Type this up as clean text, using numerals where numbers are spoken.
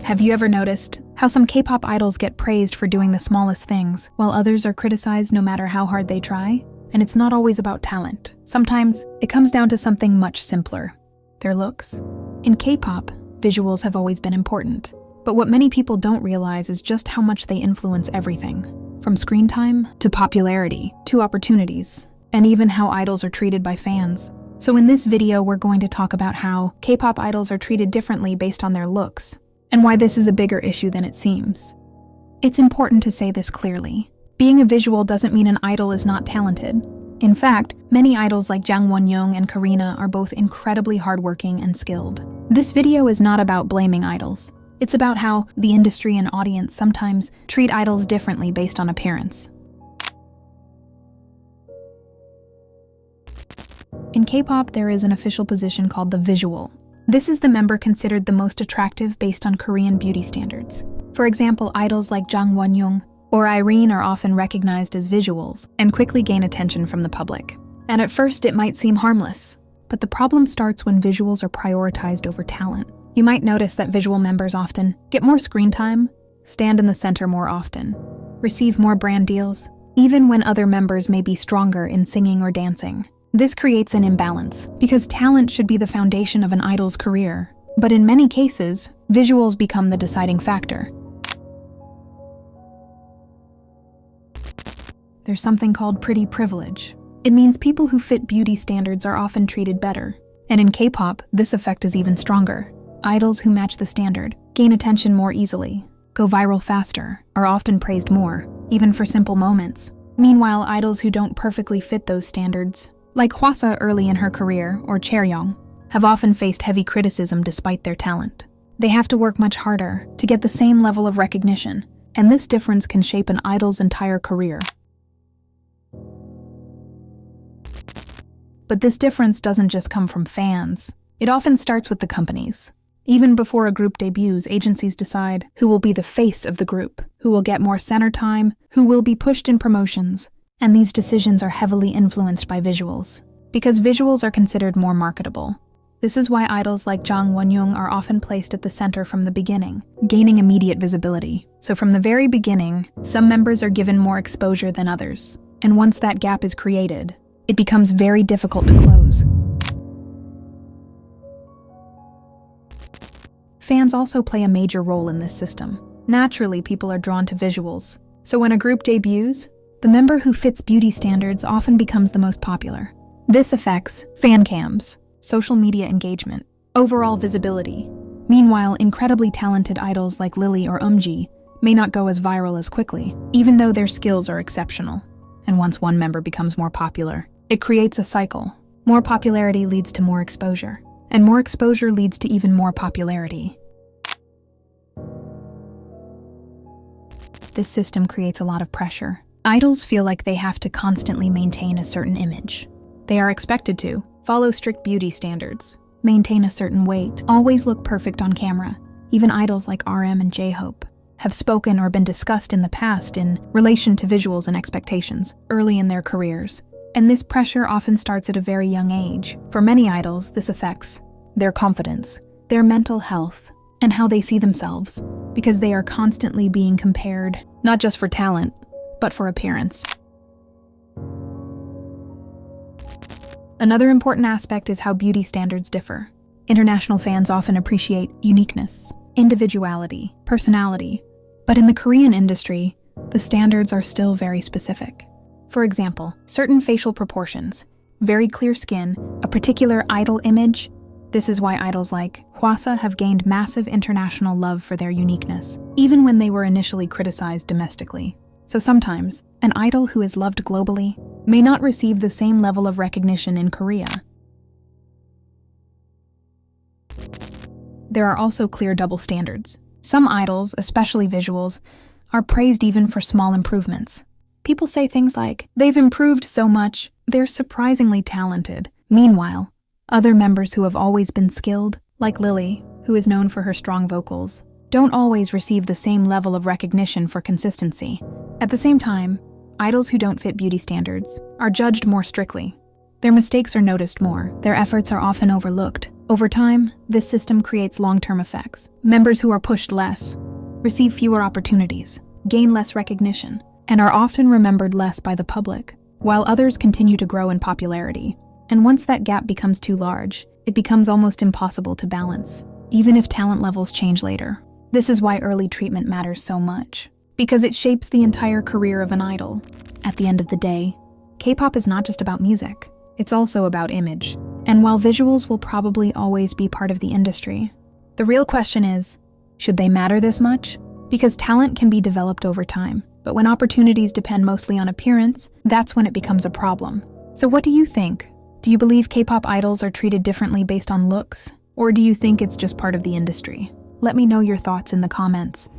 Have you ever noticed how some K-pop idols get praised for doing the smallest things, while others are criticized no matter how hard they try? And it's not always about talent. Sometimes it comes down to something much simpler: their looks. In K-pop, visuals have always been important. But what many people don't realize is just how much they influence everything, from screen time to popularity to opportunities, and even how idols are treated by fans. So in this video, we're going to talk about how K-pop idols are treated differently based on their looks, and why this is a bigger issue than it seems. It's important to say this clearly. Being a visual doesn't mean an idol is not talented. In fact, many idols like Jang Won-young and Karina are both incredibly hardworking and skilled. This video is not about blaming idols. It's about how the industry and audience sometimes treat idols differently based on appearance. In K-pop, there is an official position called the visual. This is the member considered the most attractive based on Korean beauty standards. For example, idols like Jang Won-young or Irene are often recognized as visuals and quickly gain attention from the public. And at first, it might seem harmless, but the problem starts when visuals are prioritized over talent. You might notice that visual members often get more screen time, stand in the center more often, receive more brand deals, even when other members may be stronger in singing or dancing. This creates an imbalance, because talent should be the foundation of an idol's career. But in many cases, visuals become the deciding factor. There's something called pretty privilege. It means people who fit beauty standards are often treated better. And in K-pop, this effect is even stronger. Idols who match the standard gain attention more easily, go viral faster, are often praised more, even for simple moments. Meanwhile, idols who don't perfectly fit those standards, like Hwasa early in her career or Chaeryeong, have often faced heavy criticism despite their talent. They have to work much harder to get the same level of recognition, and this difference can shape an idol's entire career. But this difference doesn't just come from fans. It often starts with the companies. Even before a group debuts, agencies decide who will be the face of the group, who will get more center time, who will be pushed in promotions. And these decisions are heavily influenced by visuals, because visuals are considered more marketable. This is why idols like Jang Won-young are often placed at the center from the beginning, gaining immediate visibility. So from the very beginning, some members are given more exposure than others. And once that gap is created, it becomes very difficult to close. Fans also play a major role in this system. Naturally, people are drawn to visuals. So when a group debuts, the member who fits beauty standards often becomes the most popular. This affects fan cams, social media engagement, overall visibility. Meanwhile, incredibly talented idols like Lily or Eumji may not go as viral as quickly, even though their skills are exceptional. And once one member becomes more popular, it creates a cycle. More popularity leads to more exposure, and more exposure leads to even more popularity. This system creates a lot of pressure. Idols feel like they have to constantly maintain a certain image. They are expected to follow strict beauty standards, maintain a certain weight, always look perfect on camera. Even idols like RM and J-Hope have spoken or been discussed in the past in relation to visuals and expectations early in their careers. And this pressure often starts at a very young age. For many idols, this affects their confidence, their mental health, and how they see themselves, because they are constantly being compared, not just for talent, but for appearance. Another important aspect is how beauty standards differ. International fans often appreciate uniqueness, individuality, personality, but in the Korean industry, the standards are still very specific. For example, certain facial proportions, very clear skin, a particular idol image. This is why idols like Hwasa have gained massive international love for their uniqueness, even when they were initially criticized domestically. So sometimes, an idol who is loved globally may not receive the same level of recognition in Korea. There are also clear double standards. Some idols, especially visuals, are praised even for small improvements. People say things like, "They've improved so much, they're surprisingly talented." Meanwhile, other members who have always been skilled, like Lily, who is known for her strong vocals, don't always receive the same level of recognition for consistency. At the same time, idols who don't fit beauty standards are judged more strictly. Their mistakes are noticed more, their efforts are often overlooked, Over time, this system creates long-term effects. Members who are pushed less receive fewer opportunities, gain less recognition, and are often remembered less by the public, while others continue to grow in popularity. And once that gap becomes too large, it becomes almost impossible to balance, even if talent levels change later. This is why early treatment matters so much, because it shapes the entire career of an idol. At the end of the day, K-pop is not just about music, it's also about image. And while visuals will probably always be part of the industry, the real question is, should they matter this much? Because talent can be developed over time, but when opportunities depend mostly on appearance, that's when it becomes a problem. So what do you think? Do you believe K-pop idols are treated differently based on looks? Or do you think it's just part of the industry? Let me know your thoughts in the comments.